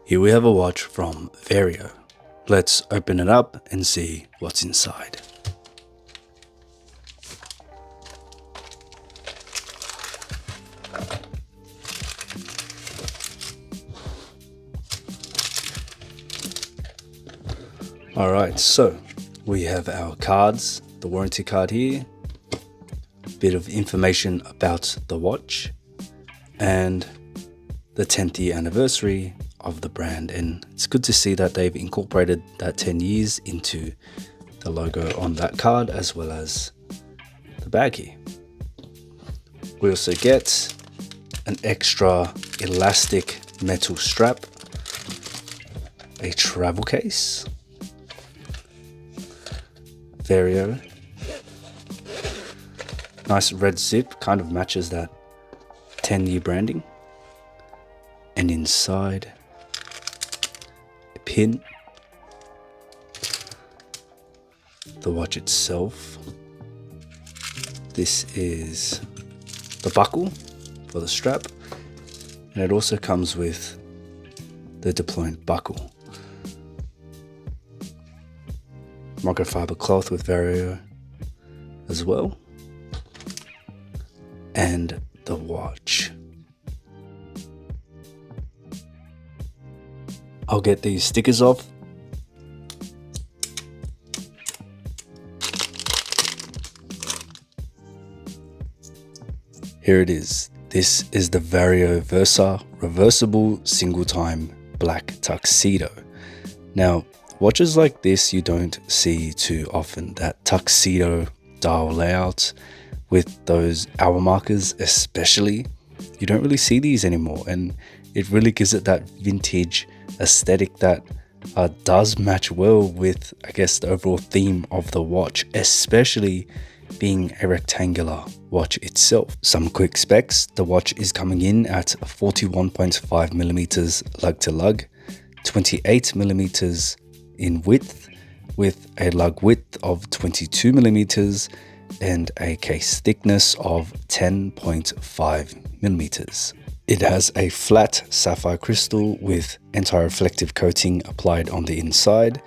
Here we have a watch from Vario. Let's open it up and see what's inside. Alright, so we have our cards, the warranty card here, bit of information about the watch, and the 10th year anniversary of the brand. And it's good to see that they've incorporated that 10 years into the logo on that card as well as the bag here. We also get an extra elastic metal strap, a travel case, Vario, nice red zip, kind of matches that 10-year branding, and inside a pin, the watch itself. This is the buckle for the strap, and it also comes with the deployment buckle. Microfiber cloth with Vario as well, and the watch. I'll get these stickers off. Here it is. This is the Vario Versa reversible single time black tuxedo. Now, watches like this you don't see too often, that tuxedo dial layout with those hour markers especially. You don't really see these anymore, and it really gives it that vintage aesthetic that does match well with, I guess, the overall theme of the watch, especially being a rectangular watch itself. Some quick specs: the watch is coming in at 41.5 millimeters lug to lug, 28 millimeters in width, with a lug width of 22 millimeters and a case thickness of 10.5 millimeters. It has a flat sapphire crystal with anti-reflective coating applied on the inside,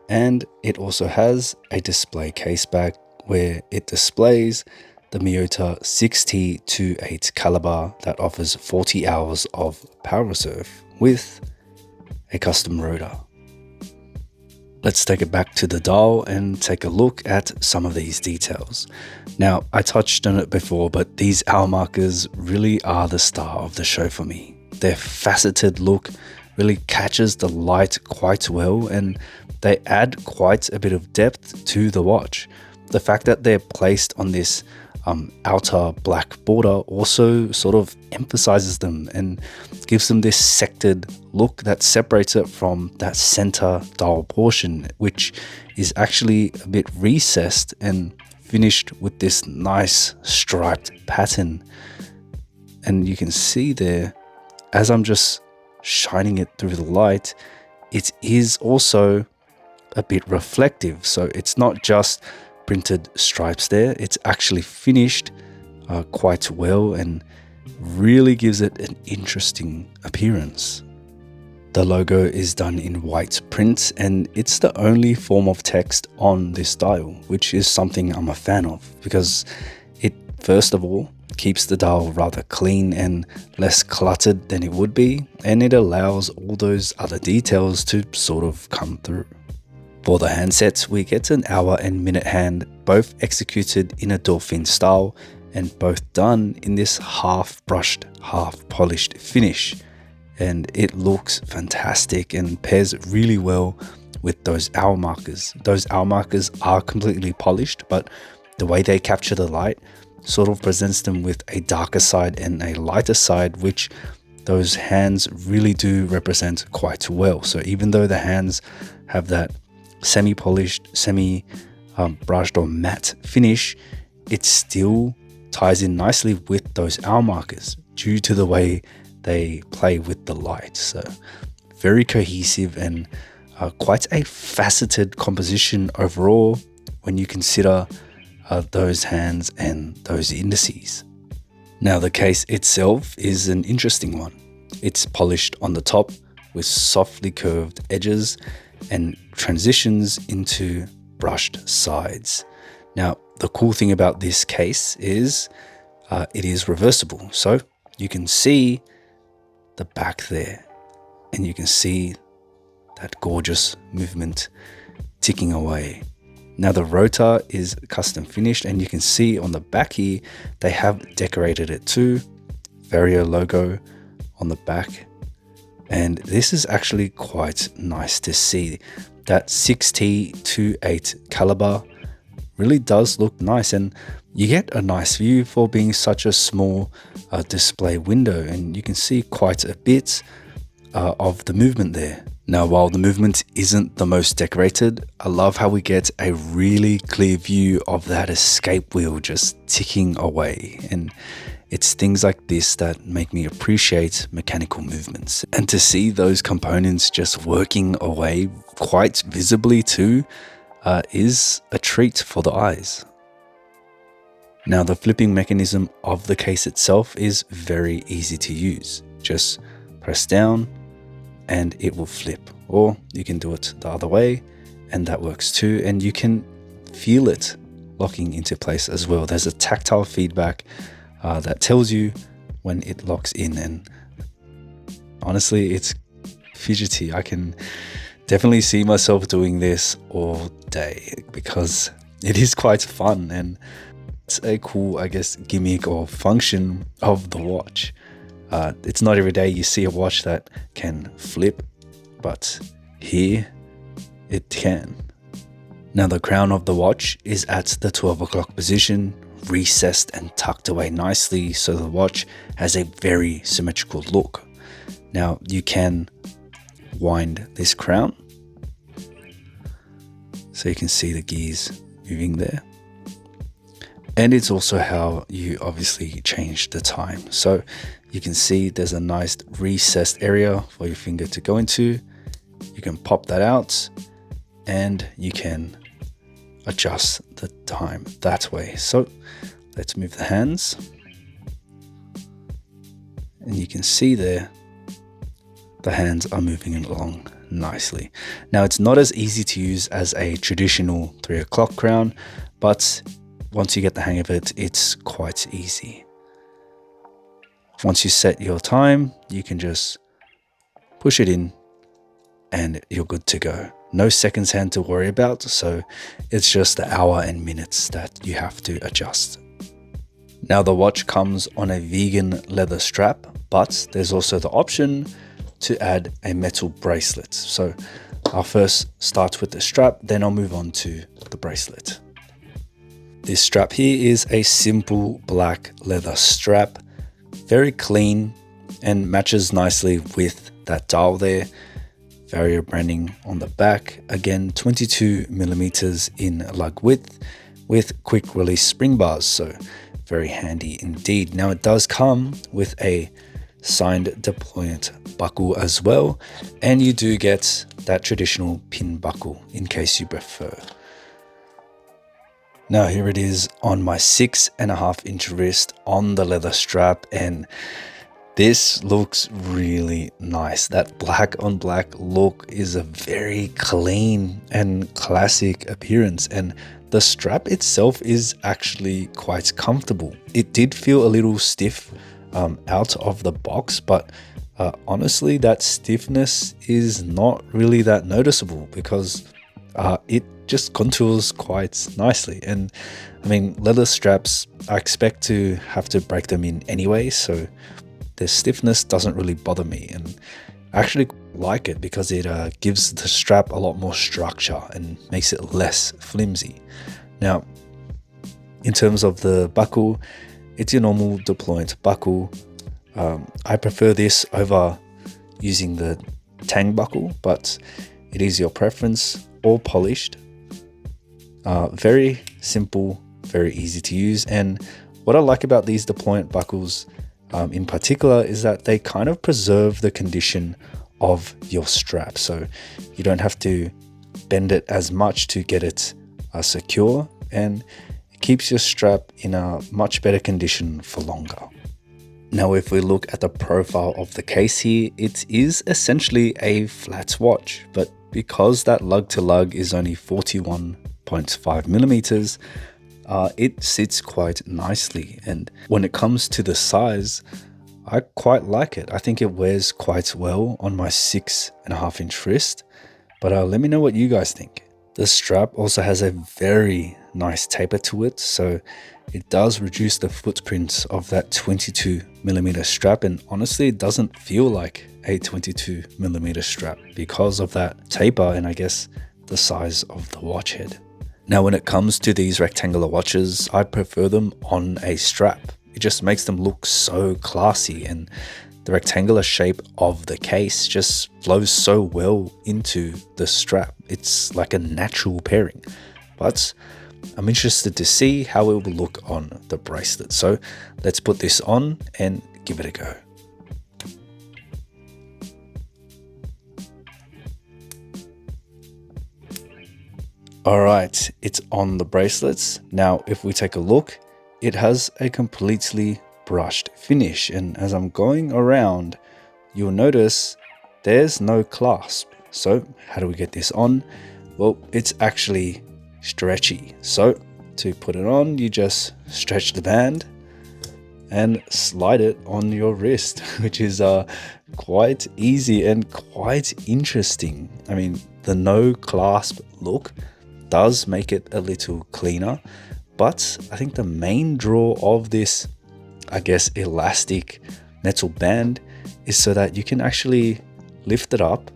and it also has a display case back where it displays the Miyota 6T28 caliber that offers 40 hours of power reserve with a custom rotor. Let's take it back to the dial and take a look at some of these details. Now, I touched on it before, but these hour markers really are the star of the show for me. Their faceted look really catches the light quite well, and they add quite a bit of depth to the watch. The fact that they're placed on this outer black border also sort of emphasizes them and gives them this sectored look that separates it from that center dial portion, which is actually a bit recessed and finished with this nice striped pattern. And you can see there, as I'm just shining it through the light, it is also a bit reflective. So it's not just printed stripes there, it's actually finished quite well and really gives it an interesting appearance. The logo is done in white print, and it's the only form of text on this dial, which is something I'm a fan of, because it, first of all, keeps the dial rather clean and less cluttered than it would be, and it allows all those other details to sort of come through. For the handsets, we get an hour and minute hand, both executed in a dolphin style and both done in this half brushed, half polished finish. And it looks fantastic and pairs really well with those hour markers. Those hour markers are completely polished, but the way they capture the light sort of presents them with a darker side and a lighter side, which those hands really do represent quite well. So even though the hands have that semi-polished, semi-brushed or matte finish, it still ties in nicely with those hour markers due to the way they play with the light. So very cohesive and quite a faceted composition overall when you consider those hands and those indices. Now the case itself is an interesting one. It's polished on the top with softly curved edges and transitions into brushed sides. Now, the cool thing about this case is it is reversible. So you can see the back there, and you can see that gorgeous movement ticking away. Now the rotor is custom finished, and you can see on the back here, they have decorated it too. Vario logo on the back. And this is actually quite nice to see. That 6T28 caliber really does look nice, and you get a nice view for being such a small display window, and you can see quite a bit of the movement there. Now, while the movement isn't the most decorated, I love how we get a really clear view of that escape wheel just ticking away. And it's things like this that make me appreciate mechanical movements. And to see those components just working away quite visibly too is a treat for the eyes. Now, the flipping mechanism of the case itself is very easy to use. Just press down and it will flip, or you can do it the other way and that works too, and you can feel it locking into place as well. There's a tactile feedback that tells you when it locks in, and honestly, it's fidgety. I can definitely see myself doing this all day because it is quite fun, and it's a cool, I guess, gimmick or function of the watch. It's not every day you see a watch that can flip, but here it can. Now the crown of the watch is at the 12 o'clock position, recessed and tucked away nicely, so the watch has a very symmetrical look. Now you can wind this crown, so you can see the gears moving there. And it's also how you obviously change the time. So you can see there's a nice recessed area for your finger to go into. You can pop that out and you can adjust the time that way. So let's move the hands. And you can see there, the hands are moving along nicely. Now it's not as easy to use as a traditional 3 o'clock crown, but once you get the hang of it, it's quite easy. Once you set your time, you can just push it in and you're good to go. No seconds hand to worry about, so it's just the hour and minutes that you have to adjust. Now the watch comes on a vegan leather strap, but there's also the option to add a metal bracelet. So I'll first start with the strap, then I'll move on to the bracelet. This strap here is a simple black leather strap, very clean and matches nicely with that dial there. Vario branding on the back, again 22 millimeters in lug width with quick release spring bars, so very handy indeed. Now it does come with a signed deployant buckle as well, and you do get that traditional pin buckle in case you prefer. Now here it is on my 6.5-inch wrist on the leather strap, and this looks really nice. That black on black look is a very clean and classic appearance, and the strap itself is actually quite comfortable. It did feel a little stiff out of the box, but honestly that stiffness is not really that noticeable because it just contours quite nicely. And I mean, leather straps, I expect to have to break them in anyway, so the stiffness doesn't really bother me, and I actually like it because it gives the strap a lot more structure and makes it less flimsy. Now in terms of the buckle, it's your normal deployant buckle. I prefer this over using the tang buckle, but it is your preference. All polished, very simple, very easy to use. And what I like about these deployant buckles in particular is that they kind of preserve the condition of your strap, so you don't have to bend it as much to get it secure, and it keeps your strap in a much better condition for longer. Now, if we look at the profile of the case here, it is essentially a flat watch, but because that lug to lug is only 41.5 millimeters, it sits quite nicely. And when it comes to the size, I quite like it. I think it wears quite well on my 6.5-inch wrist, but let me know what you guys think. The strap also has a very nice taper to it, so it does reduce the footprint of that 22mm strap, and honestly it doesn't feel like a 22mm strap because of that taper and I guess the size of the watch head. Now when it comes to these rectangular watches, I prefer them on a strap. It just makes them look so classy, and the rectangular shape of the case just flows so well into the strap. It's like a natural pairing, but I'm interested to see how it will look on the bracelet. So let's put this on and give it a go. All right, it's on the bracelets. Now, if we take a look, it has a completely brushed finish, and as I'm going around, you'll notice there's no clasp. So how do we get this on? Well, it's actually stretchy. So to put it on, you just stretch the band and slide it on your wrist, which is quite easy and quite interesting. I mean, the no clasp look does make it a little cleaner, but I think the main draw of this, I guess, elastic metal band is so that you can actually lift it up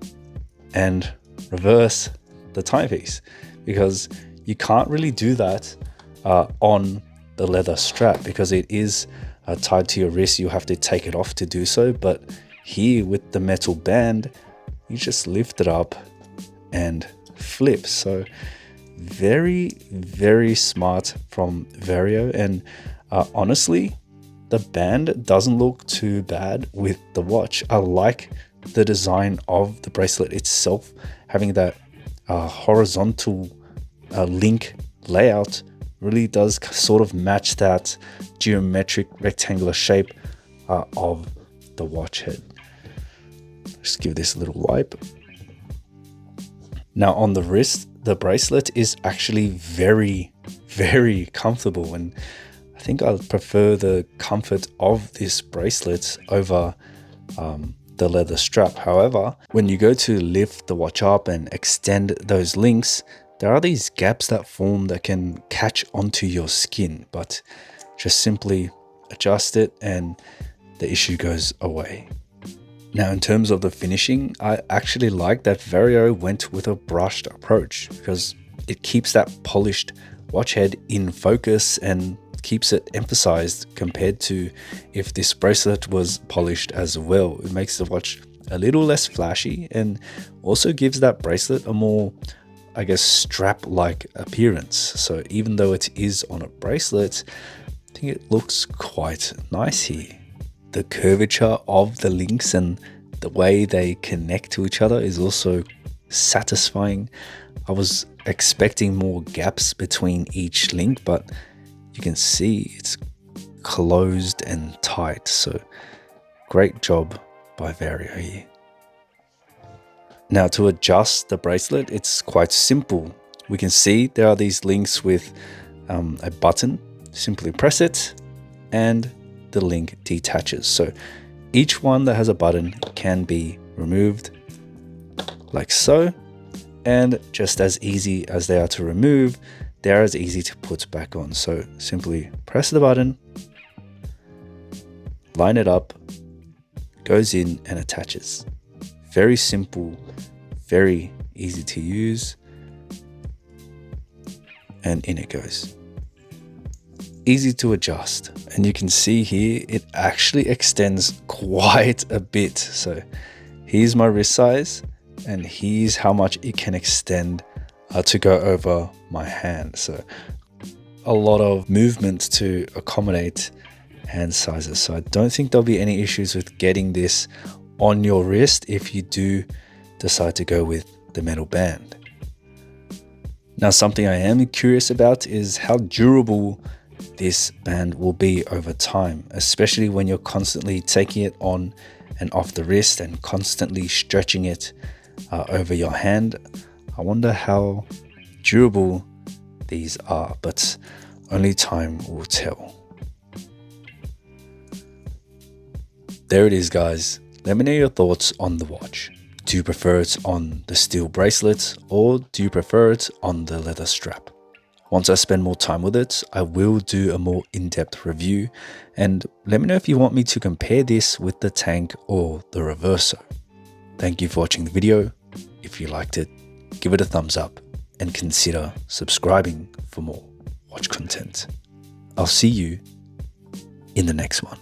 and reverse the timepiece, because you can't really do that on the leather strap because it is tied to your wrist. You have to take it off to do so, but here with the metal band, you just lift it up and flip. So very, very smart from Vario, and honestly, the band doesn't look too bad with the watch. I like the design of the bracelet itself, having that horizontal link layout really does sort of match that geometric rectangular shape of the watch head. Just give this a little wipe. Now on the wrist, the bracelet is actually very, very comfortable, and I think I prefer the comfort of this bracelet over the leather strap. However, when you go to lift the watch up and extend those links, there are these gaps that form that can catch onto your skin, but just simply adjust it and the issue goes away. Now, in terms of the finishing, I actually like that Vario went with a brushed approach because it keeps that polished watch head in focus and keeps it emphasized compared to if this bracelet was polished as well. It makes the watch a little less flashy and also gives that bracelet a more, I guess, strap-like appearance. So even though it is on a bracelet, I think it looks quite nice here. The curvature of the links and the way they connect to each other is also satisfying. I was expecting more gaps between each link, but you can see it's closed and tight. So great job by Vario here. Now to adjust the bracelet, it's quite simple. We can see there are these links with a button. Simply press it and the link detaches. So each one that has a button can be removed like so, and just as easy as they are to remove, they are as easy to put back on. So simply press the button, line it up, goes in and attaches. Very simple, very easy to use, and in it goes. Easy to adjust, and you can see here it actually extends quite a bit. So here's my wrist size and here's how much it can extend to go over my hand. So a lot of movement to accommodate hand sizes. So I don't think there'll be any issues with getting this on your wrist if you do decide to go with the metal band. Now, something I am curious about is how durable this band will be over time, especially when you're constantly taking it on and off the wrist and constantly stretching it over your hand. I wonder how durable these are, but only time will tell. There it is, guys. Let me know your thoughts on the watch. Do you prefer it on the steel bracelet, or do you prefer it on the leather strap? Once I spend more time with it, I will do a more in-depth review, and let me know if you want me to compare this with the Tank or the Reverso. Thank you for watching the video. If you liked it, give it a thumbs up and consider subscribing for more watch content. I'll see you in the next one.